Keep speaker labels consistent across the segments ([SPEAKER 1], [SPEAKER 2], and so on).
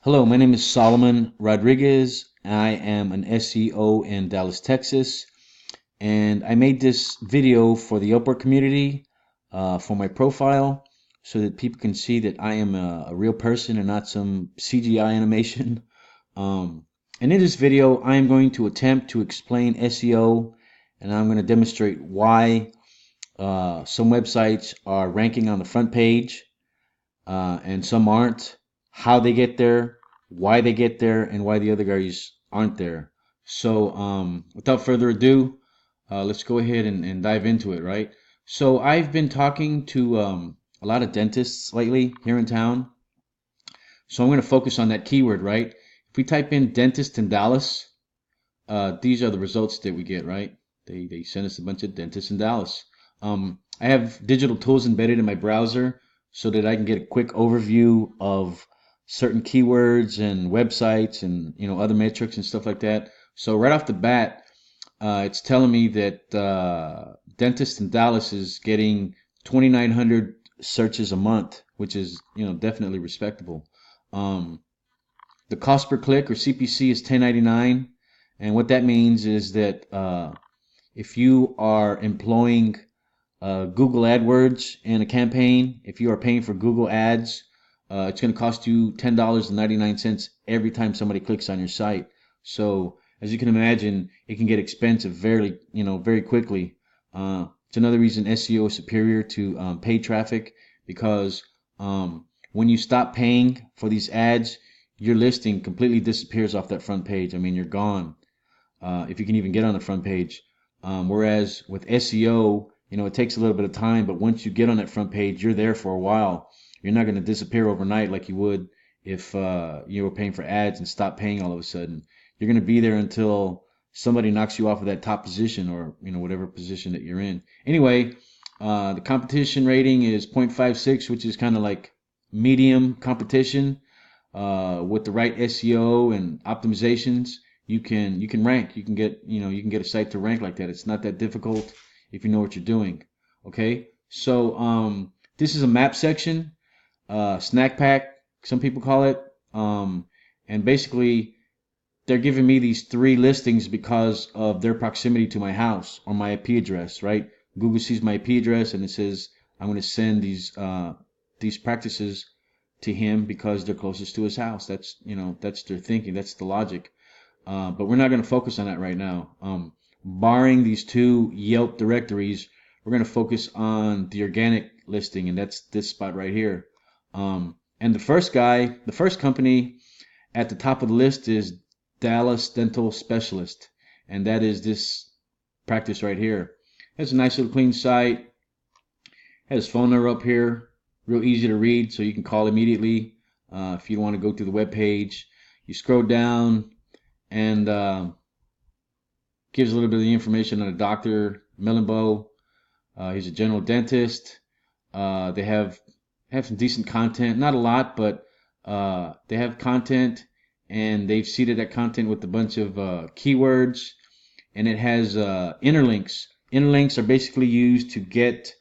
[SPEAKER 1] Hello, my name is Solomon Rodriguez. I am an SEO in Dallas, Texas, and I made this video for the Upwork community for my profile so that people can see that I am a real person and not some CGI animation. Um, and in this video, I am going to attempt to explain SEO, and I'm going to demonstrate why some websites are ranking on the front page and some aren't, how they get there, why they get there, and why the other guys aren't there. So, without further ado, let's go ahead and dive into it, right? So, I've been talking to a lot of dentists lately here in town. So, I'm going to focus on that keyword, right? If we type in dentist in Dallas, these are the results that we get, right? They send us a bunch of dentists in Dallas. I have digital tools embedded in my browser so that I can get a quick overview of certain keywords and websites and other metrics and stuff like that. So right off the bat, it's telling me that dentist in Dallas is getting 2,900 searches a month, which is definitely respectable. Um, the cost per click or CPC is 10.99, and what that means is that if you are employing Google AdWords in a campaign, if you are paying for Google Ads, it's going to cost you $10.99 every time somebody clicks on your site. So as you can imagine, it can get expensive very quickly. It's another reason SEO is superior to paid traffic because when you stop paying for these ads, your listing completely disappears off that front page. I mean, you're gone if you can even get on the front page. Whereas with SEO, it takes a little bit of time, but once you get on that front page, you're there for a while. You're not going to disappear overnight like you would if you were paying for ads and stopped paying all of a sudden. You're going to be there until somebody knocks you off of that top position or whatever position that you're in. Anyway, the competition rating is 0.56, which is kind of like medium competition. With the right SEO and optimizations, you can rank. You can get a site to rank like that. It's not that difficult if you know what you're doing. Okay, so this is a map section, snack pack, some people call it, and basically they're giving me these three listings because of their proximity to my house or my IP address. Right? Google sees my IP address and it says I'm going to send these practices to him because they're closest to his house. That's their thinking. That's the logic. But we're not going to focus on that right now. Barring these two Yelp directories, we're going to focus on the organic listing, and that's this spot right here. And the first company at the top of the list is Dallas Dental Specialist, and that is this practice right here. It's a nice little clean site. Has his phone number up here, real easy to read, so you can call immediately if you don't want to go through the web page. You scroll down and gives a little bit of the information on the doctor, Millenbow. He's a general dentist. They have some decent content, not a lot, but they have content, and they've seeded that content with a bunch of keywords, and it has interlinks. Interlinks are basically used to get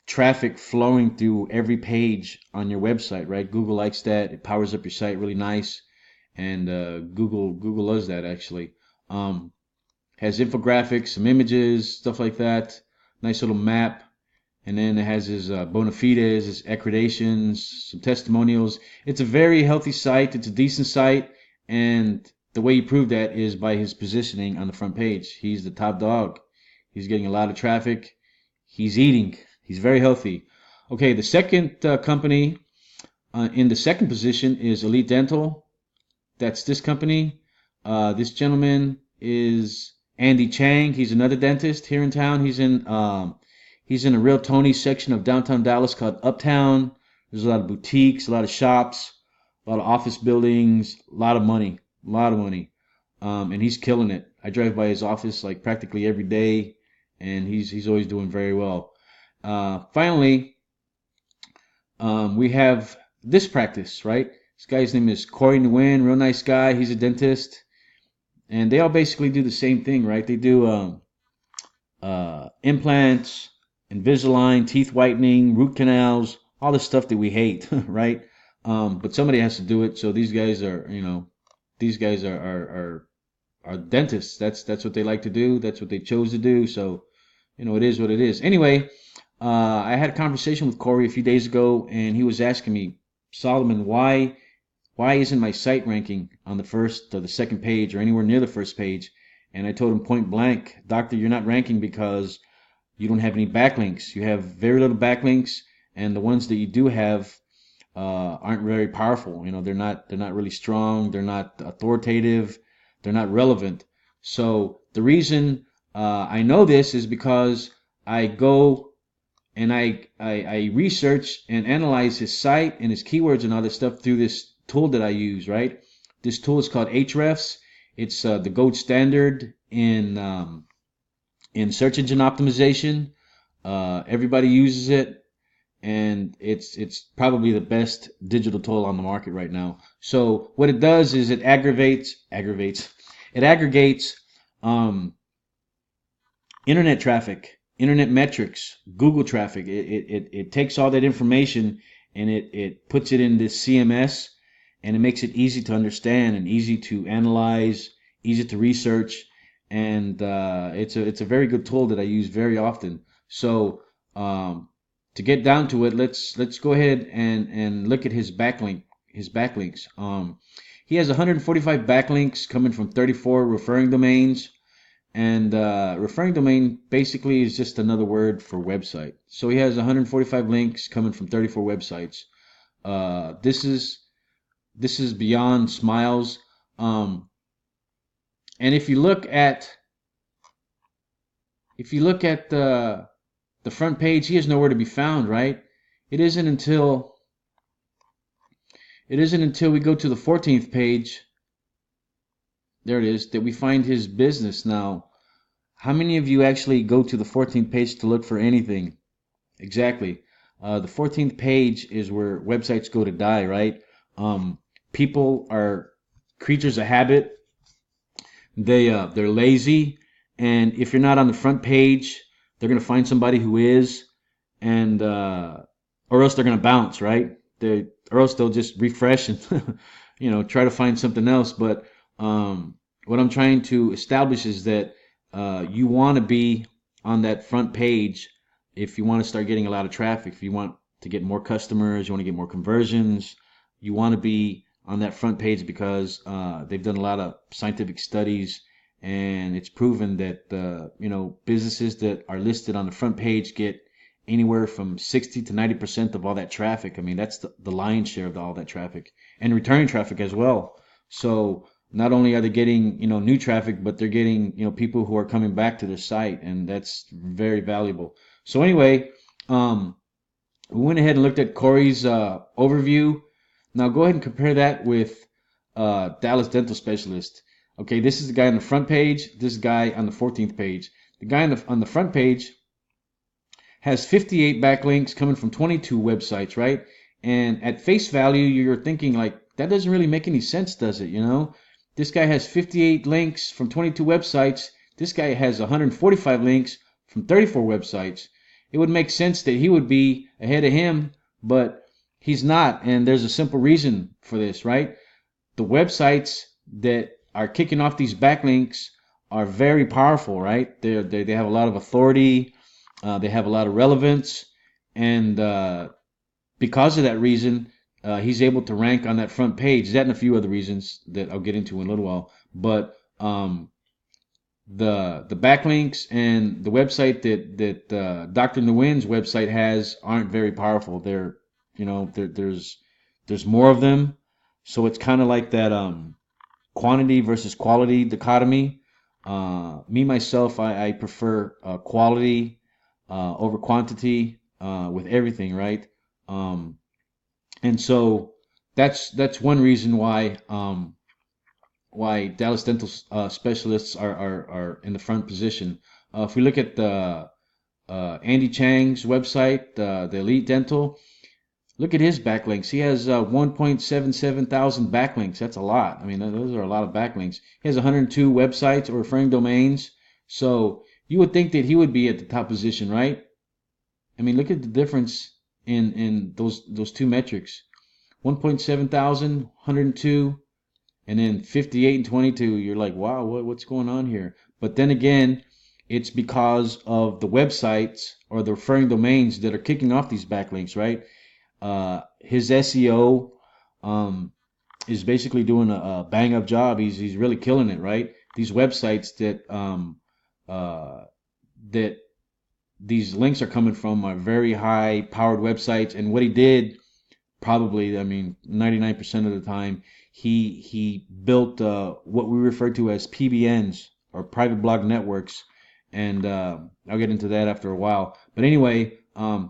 [SPEAKER 1] traffic flowing through every page on your website, right? Google likes that. It powers up your site really nice, and Google loves that actually. Has infographics, some images, stuff like that. Nice little map, and then it has his bona fides, his accreditations, some testimonials. It's a very healthy site. It's a decent site, and the way you prove that is by his positioning on the front page. He's the top dog. He's getting a lot of traffic. He's eating. He's very healthy. Okay, the second company in the second position is Elite Dental. That's this company. This gentleman is Andy Chang. He's another dentist here in town. He's in a real Tony section of downtown Dallas called Uptown. There's a lot of boutiques, a lot of shops, a lot of office buildings, a lot of money, and he's killing it. I drive by his office like practically every day, and he's always doing very well. Finally, we have this practice, right? This guy's name is Corey Nguyen, real nice guy. He's a dentist, and they all basically do the same thing, right? They do implants, Invisalign, teeth whitening, root canals, all the stuff that we hate, right? But somebody has to do it. So these guys are, these guys are dentists. That's what they like to do. That's what they chose to do. So, it is what it is. Anyway, I had a conversation with Corey a few days ago, and he was asking me, Solomon, why isn't my site ranking on the first or the second page or anywhere near the first page? And I told him point blank, Doctor, you're not ranking because you don't have any backlinks. You have very little backlinks, and the ones that you do have aren't very powerful. They're not really strong. They're not authoritative. They're not relevant. So the reason I know this is because I go and I research and analyze his site and his keywords and all this stuff through this tool that I use. Right? This tool is called Ahrefs. It's the gold standard in search engine optimization. Everybody uses it, and it's probably the best digital tool on the market right now. So what it does is it it aggregates um, internet traffic, internet metrics, Google traffic. It takes all that information and it puts it in this CMS, and it makes it easy to understand and easy to analyze, easy to research, and it's a very good tool that I use very often. So to get down to it, let's go ahead and look at his backlinks. He has 145 backlinks coming from 34 referring domains. And referring domain basically is just another word for website. So he has 145 links coming from 34 websites. This is beyond smiles. And if you look at the front page, he is nowhere to be found, right? It isn't until we go to the 14th page, there it is, that we find his business. Now, how many of you actually go to the 14th page to look for anything? Exactly. The 14th page is where websites go to die, right? People are creatures of habit. They're lazy, and if you're not on the front page, they're gonna find somebody who is, and or else they're gonna bounce, right? Or else they'll just refresh and try to find something else. But what I'm trying to establish is that you want to be on that front page if you want to start getting a lot of traffic. If you want to get more customers, you want to get more conversions, you want to be on that front page because they've done a lot of scientific studies, and it's proven that businesses that are listed on the front page get anywhere from 60 to 90% of all that traffic. I mean, that's the lion's share of all that traffic, and returning traffic as well. So not only are they getting new traffic, but they're getting people who are coming back to their site, and that's very valuable. So anyway, we went ahead and looked at Corey's overview. Now go ahead and compare that with Dallas Dental Specialist. Okay, this is the guy on the front page. This guy on the 14th page. The guy on the front page has 58 backlinks coming from 22 websites, right? And at face value, you're thinking like, that doesn't really make any sense, does it? This guy has 58 links from 22 websites. This guy has 145 links from 34 websites. It would make sense that he would be ahead of him, but he's not. And there's a simple reason for this, right? The websites that are kicking off these backlinks are very powerful, right? They have a lot of authority. They have a lot of relevance. And because of that reason, he's able to rank on that front page. That and a few other reasons that I'll get into in a little while. But the backlinks and the website that Dr. Nguyen's website has aren't very powerful. There's more of them, so it's kind of like that quantity versus quality dichotomy. Me myself, I prefer quality over quantity with everything, right? And so that's one reason why Dallas Dental Specialists are in the front position. If we look at the Andy Chang's website, the Elite Dental, look at his backlinks. He has 1.77 thousand backlinks. That's a lot. I mean, those are a lot of backlinks. He has 102 websites or referring domains. So you would think that he would be at the top position, right? I mean, look at the difference in those two metrics. 1.7 thousand, 102, and then 58 and 22. You're like, wow, what's going on here? But then again, it's because of the websites or the referring domains that are kicking off these backlinks, right? His SEO is basically doing a bang up job. He's really killing it, right? These websites uh, that these links are coming from are very high powered websites. And what he did, probably, I mean, 99% of the time, he built what we refer to as PBNs, or private blog networks, and I'll get into that after a while. But anyway,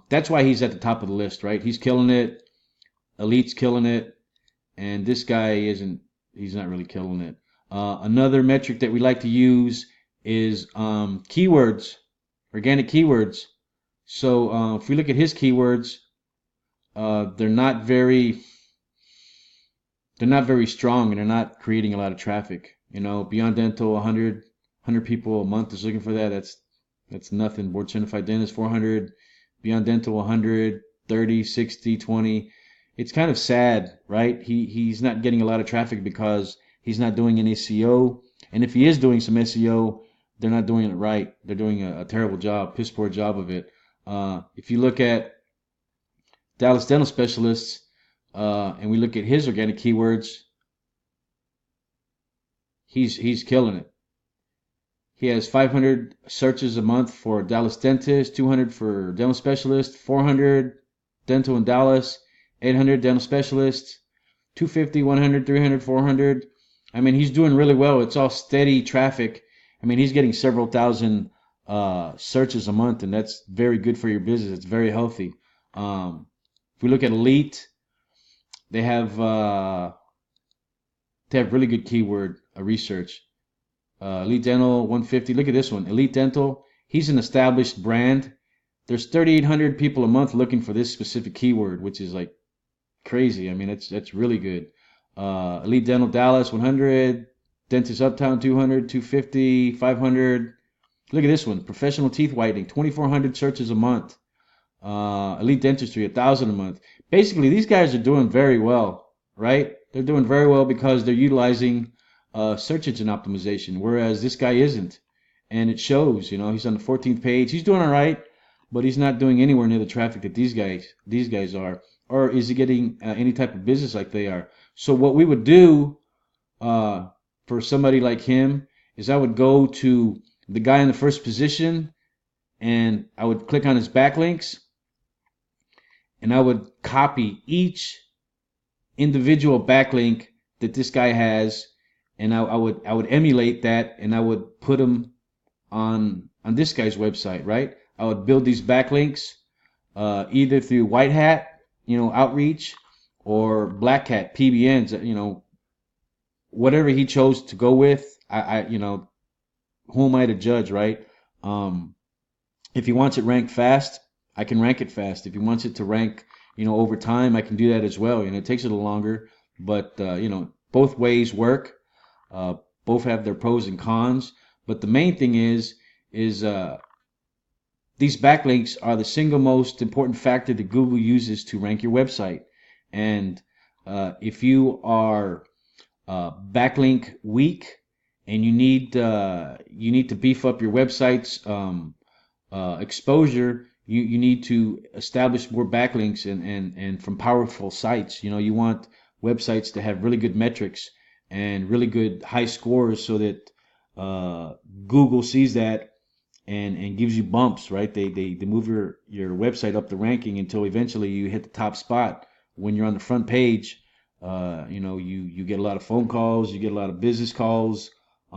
[SPEAKER 1] that's why he's at the top of the list, right? He's killing it. Elite's killing it, and this guy isn't. He's not really killing it. Another metric that we like to use is keywords, organic keywords. So if we look at his keywords, they're not very strong, and they're not creating a lot of traffic. You know, Beyond Dental, 100 people a month is looking for that. That's nothing. Board certified dentist, 400. Beyond Dental, 100, 30, 60, 20. It's kind of sad, right? He's not getting a lot of traffic because he's not doing any SEO. And if he is doing some SEO, they're not doing it right. They're doing a terrible job, piss poor job of it. If you look at Dallas Dental Specialists, and we look at his organic keywords, he's killing it. He has 500 searches a month for Dallas Dentist, 200 for Dental Specialist, 400 Dental in Dallas, 800 Dental Specialists, 250, 100, 300, 400. I mean, he's doing really well. It's all steady traffic. I mean, he's getting several thousand searches a month, and that's very good for your business. It's very healthy. If we look at Elite, they have really good keyword research. Elite Dental 150. Look at this one. Elite Dental. He's an established brand. There's 3,800 people a month looking for this specific keyword, which is like crazy. I mean, that's really good. Elite Dental Dallas 100. Dentist Uptown 200, 250, 500. Look at this one. Professional teeth whitening, 2,400 searches a month. Elite Dentistry, 1,000 a month. Basically, these guys are doing very well, right? They're doing very well because they're utilizing search engine optimization, whereas this guy isn't, and it shows. You know, he's on the 14th page. He's doing all right, but he's not doing anywhere near the traffic that these guys are. Or is he getting any type of business like they are? So what we would do for somebody like him is I would go to the guy in the first position, and I would click on his backlinks, and I would copy each individual backlink that this guy has, and I would emulate that, and I would put them on this guy's website, right? I would build these backlinks either through white hat, outreach, or black hat, PBNs, whatever he chose to go with. Who am I to judge, right? If he wants it ranked fast, I can rank it fast. If he wants it to rank, over time, I can do that as well. It takes a little longer, but both ways work. Both have their pros and cons. But the main thing is these backlinks are the single most important factor that Google uses to rank your website. And if you are backlink weak and you need to beef up your website's exposure, you need to establish more backlinks and from powerful sites. You want websites to have really good metrics and really good high scores so that Google sees that and gives you bumps, right? They move your website up the ranking until eventually you hit the top spot. When you're on the front page, you get a lot of phone calls, you get a lot of business calls, a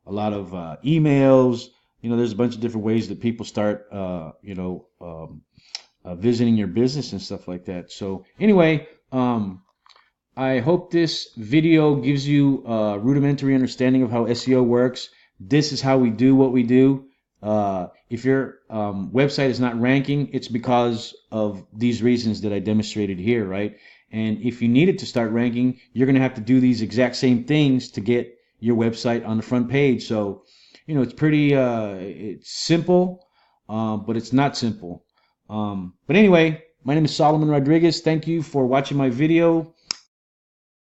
[SPEAKER 1] lot of emails. There's a bunch of different ways that people start, visiting your business and stuff like that. So anyway, I hope this video gives you a rudimentary understanding of how SEO works. This is how we do what we do. If your website is not ranking, it's because of these reasons that I demonstrated here, right? And if you need it to start ranking, you're going to have to do these exact same things to get your website on the front page. So, it's pretty, it's simple, but it's not simple. But anyway, My name is Solomon Rodriguez. Thank you for watching my video.